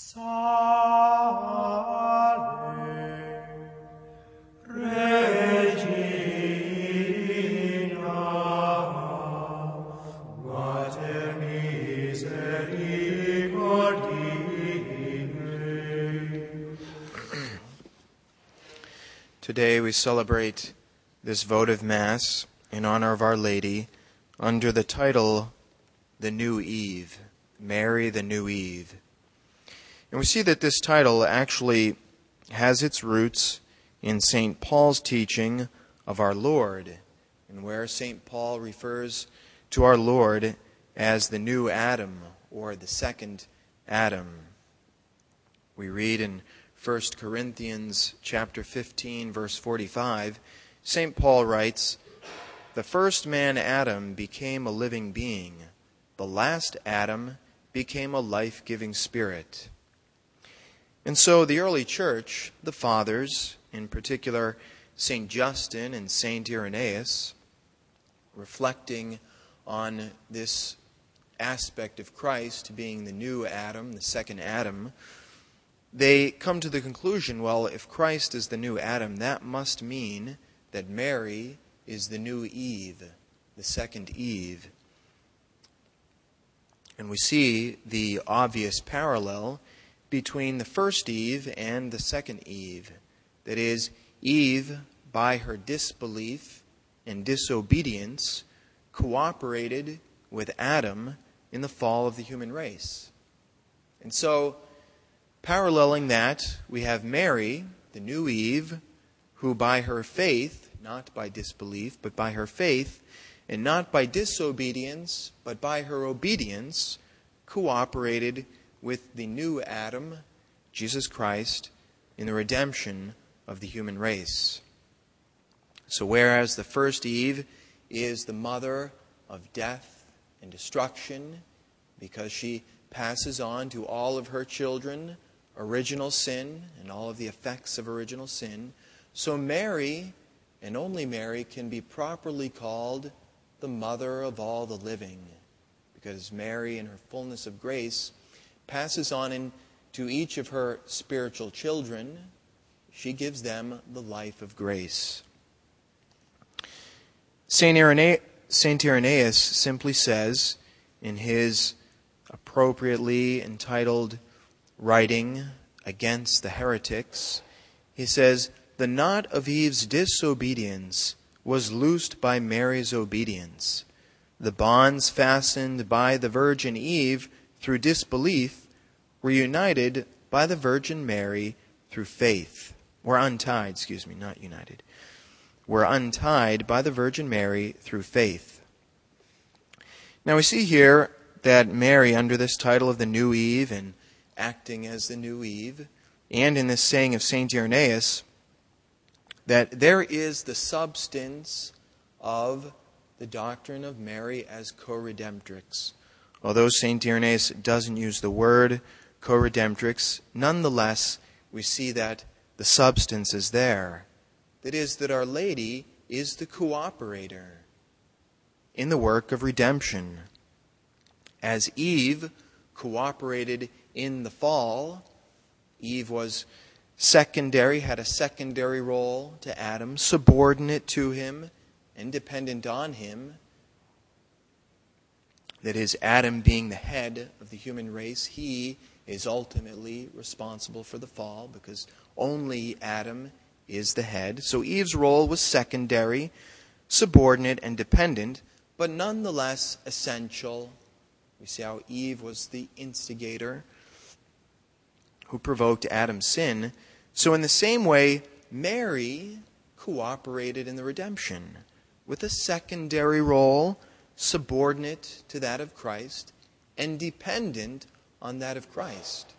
Salve, Regina, Mater misericordiae. Today we celebrate this votive Mass in honor of Our Lady under the title, The New Eve, Mary the New Eve. And we see that this title actually has its roots in St. Paul's teaching of our Lord, and where St. Paul refers to our Lord as the new Adam, or the second Adam. We read in 1 Corinthians chapter 15, verse 45, St. Paul writes, "The first man, Adam, became a living being. The last Adam became a life-giving spirit." And so the early church, the fathers, in particular St. Justin and St Ireneus, reflecting on this aspect of Christ being the new Adam, the second Adam, they come to the conclusion, well, if Christ is the new Adam, that must mean that Mary is the new Eve, the second Eve. And we see the obvious parallel between the first Eve and the second Eve. That is, Eve, by her disbelief and disobedience, cooperated with Adam in the fall of the human race. And so, paralleling that, we have Mary, the new Eve, who by her faith, not by disbelief, but by her faith, and not by disobedience, but by her obedience, cooperated with the new Adam, Jesus Christ, in the redemption of the human race. So whereas the first Eve is the mother of death and destruction, because she passes on to all of her children original sin and all of the effects of original sin, so Mary, and only Mary, can be properly called the mother of all the living, because Mary, in her fullness of grace, passes on into each of her spiritual children. She gives them the life of grace. St Ireneus simply says, in his appropriately entitled writing against the heretics, he says, "The knot of Eve's disobedience was loosed by Mary's obedience. The bonds fastened by the Virgin Eve through disbelief were united by the Virgin Mary through faith." Were untied by the Virgin Mary through faith. Now we see here that Mary, under this title of the new Eve and acting as the new Eve, and in this saying of St. Irenaeus, that there is the substance of the doctrine of Mary as Coredemptrix. Although St. Irenaeus doesn't use the word Coredemptrix, nonetheless, we see that the substance is there. That is, that Our Lady is the cooperator in the work of redemption. As Eve cooperated in the fall, Eve was secondary, had a secondary role to Adam, subordinate to him and dependent on him. That is, Adam being the head of the human race, he is ultimately responsible for the fall because only Adam is the head. So Eve's role was secondary, subordinate, and dependent, but nonetheless essential. We see how Eve was the instigator who provoked Adam's sin. So in the same way, Mary cooperated in the redemption with a secondary role, subordinate to that of Christ, and dependent on that of Christ,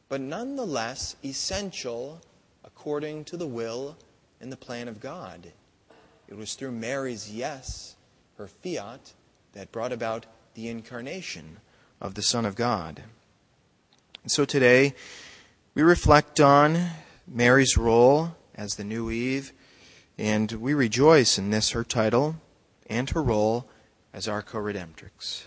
but nonetheless essential according to the will and the plan of God. It was through Mary's yes, her fiat, that brought about the incarnation of the Son of God. And so today, we reflect on Mary's role as the new Eve, and we rejoice in this, her title, and her role as our Coredemptrix.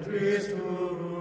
Coredemptrix tuum,